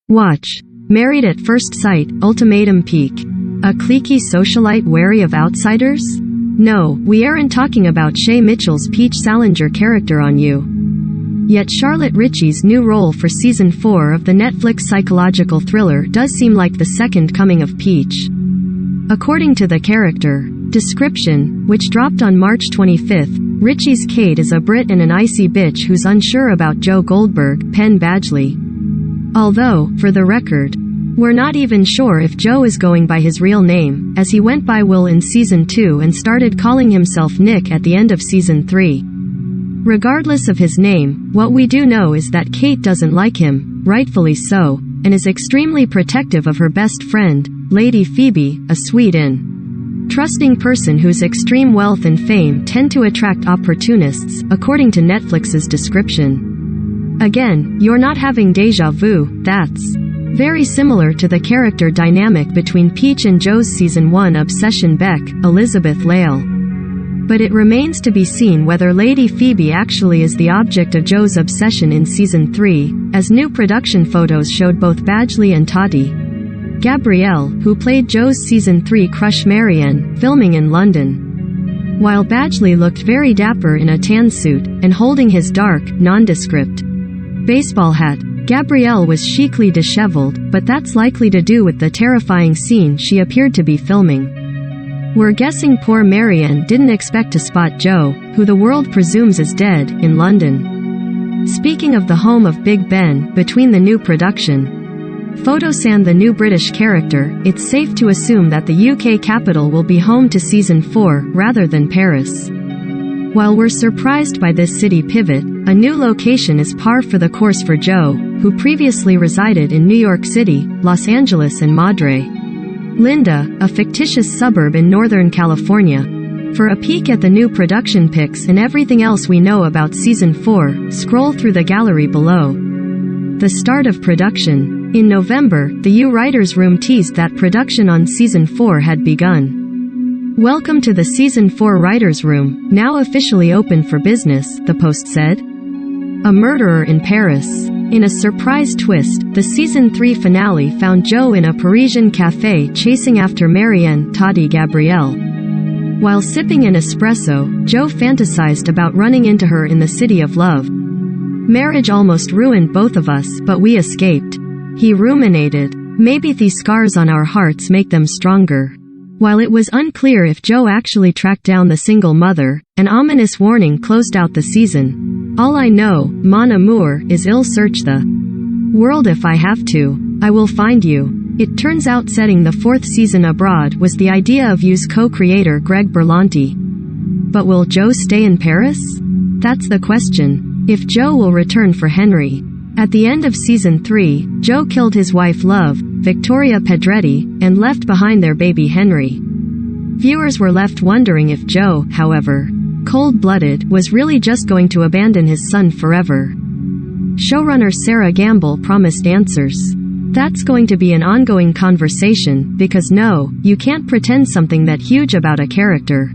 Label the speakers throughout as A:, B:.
A: Watch. Married at First Sight, Ultimatum Peak. A cliquey socialite wary of outsiders? No, we aren't talking about Shay Mitchell's Peach Salinger character on You. Yet Charlotte Ritchie's new role for Season 4 of the Netflix psychological thriller does seem like the second coming of Peach. According to the character description, which dropped on March 25th, Ritchie's Kate is a Brit and an icy bitch who's unsure about Joe Goldberg, Penn Badgley. Although, for the record, we're not even sure if Joe is going by his real name, as he went by Will in Season 2 and started calling himself Nick at the end of Season 3. Regardless of his name, what we do know is that Kate doesn't like him, rightfully so, and is extremely protective of her best friend, Lady Phoebe, a sweet and trusting person whose extreme wealth and fame tend to attract opportunists, according to Netflix's description. Again, you're not having déjà vu, that's very similar to the character dynamic between Peach and Joe's Season 1 obsession Beck, Elizabeth Lale. But it remains to be seen whether Lady Phoebe actually is the object of Joe's obsession in Season 3, as new production photos showed both Badgley and Tati Gabrielle, who played Joe's Season 3 crush Marianne, filming in London. While Badgley looked very dapper in a tan suit, and holding his dark, nondescript baseball hat, Gabrielle was chicly disheveled, but that's likely to do with the terrifying scene she appeared to be filming. We're guessing poor Marianne didn't expect to spot Joe, who the world presumes is dead, in London. Speaking of the home of Big Ben, between the new production photos and the new British character, it's safe to assume that the UK capital will be home to Season 4, rather than Paris. While we're surprised by this city pivot, a new location is par for the course for Joe, who previously resided in New York City, Los Angeles and Madre Linda, a fictitious suburb in Northern California. For a peek at the new production pics and everything else we know about Season 4, scroll through the gallery below. The start of production. In November, the U Writers' Room teased that production on Season 4 had begun. Welcome to the Season 4 Writers' Room, now officially open for business, the Post said. A murderer in Paris. In a surprise twist, the Season 3 finale found Joe in a Parisian cafe chasing after Marianne, Tati Gabrielle. While sipping an espresso, Joe fantasized about running into her in the city of love. Marriage almost ruined both of us, but we escaped. He ruminated. Maybe the scars on our hearts make them stronger. While it was unclear if Joe actually tracked down the single mother, an ominous warning closed out the season. All I know, mon amour, is I'll search the world if I have to. I will find you. It turns out setting the fourth season abroad was the idea of You's co-creator Greg Berlanti. But will Joe stay in Paris? That's the question. If Joe will return for Henry. At the end of Season 3, Joe killed his wife Love, Victoria Pedretti, and left behind their baby Henry. Viewers were left wondering if Joe, however cold-blooded, was really just going to abandon his son forever. Showrunner Sarah Gamble promised answers. That's going to be an ongoing conversation, because no, you can't pretend something that huge about a character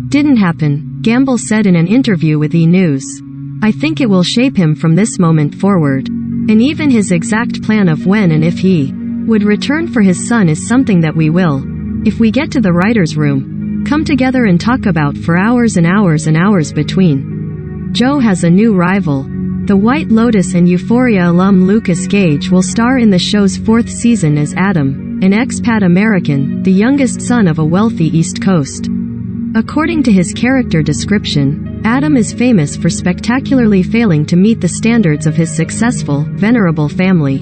A: didn't happen, Gamble said in an interview with E! News. I think it will shape him from this moment forward. And even his exact plan of when and if he would return for his son is something that we will, if we get to the writer's room, come together and talk about for hours and hours and hours between. Joe has a new rival. The White Lotus and Euphoria alum Lucas Gage will star in the show's fourth season as Adam, an expat American, the youngest son of a wealthy East Coast. According to his character description, Adam is famous for spectacularly failing to meet the standards of his successful, venerable family.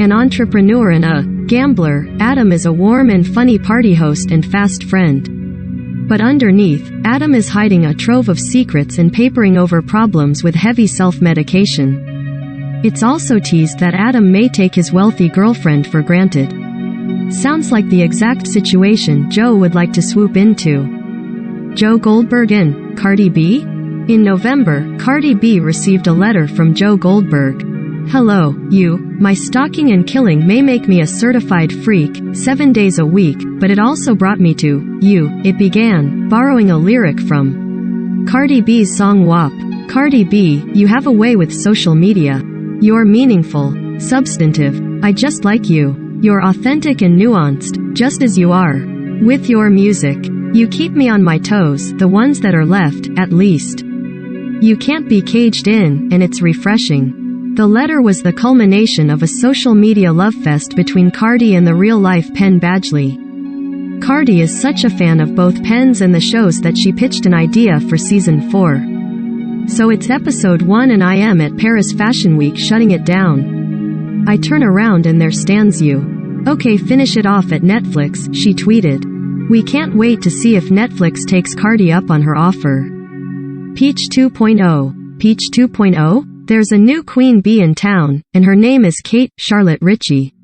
A: An entrepreneur and a gambler, Adam is a warm and funny party host and fast friend. But underneath, Adam is hiding a trove of secrets and papering over problems with heavy self-medication. It's also teased that Adam may take his wealthy girlfriend for granted. Sounds like the exact situation Joe would like to swoop into. Joe Goldberg and Cardi B? In November, Cardi B received a letter from Joe Goldberg. Hello, you. My stalking and killing may make me a certified freak, 7 days a week, but it also brought me to you. It began, borrowing a lyric from Cardi B's song WAP. Cardi B, you have a way with social media. You're meaningful, substantive, I just like you. You're authentic and nuanced, just as you are. With your music, you keep me on my toes, the ones that are left, at least. You can't be caged in, and it's refreshing. The letter was the culmination of a social media love fest between Cardi and the real-life Penn Badgley. Cardi is such a fan of both Penn's and the shows that she pitched an idea for season 4. So it's episode 1 and I am at Paris Fashion Week shutting it down. I turn around and there stands you. Okay, finish it off at Netflix, she tweeted. We can't wait to see if Netflix takes Cardi up on her offer. Peach 2.0. Peach 2.0? There's a new queen bee in town, and her name is Kate Charlotte Ritchie.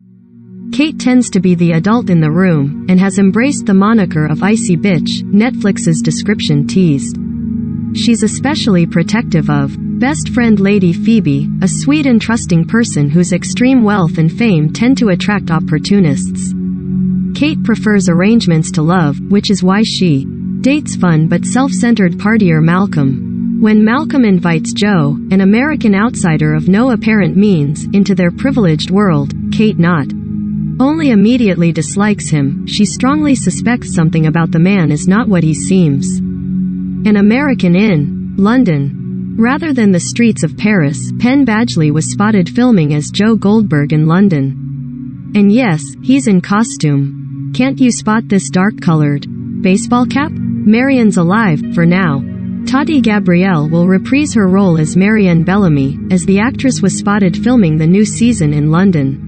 A: Kate tends to be the adult in the room, and has embraced the moniker of icy bitch, Netflix's description teased. She's especially protective of best friend Lady Phoebe, a sweet and trusting person whose extreme wealth and fame tend to attract opportunists. Kate prefers arrangements to love, which is why she dates fun but self-centered partier Malcolm. When Malcolm invites Joe, an American outsider of no apparent means, into their privileged world, Kate not only immediately dislikes him, she strongly suspects something about the man is not what he seems. An American in London. Rather than the streets of Paris, Penn Badgley was spotted filming as Joe Goldberg in London. And yes, he's in costume. Can't you spot this dark-colored baseball cap? Marianne's alive, for now. Tati Gabrielle will reprise her role as Marianne Bellamy, as the actress was spotted filming the new season in London.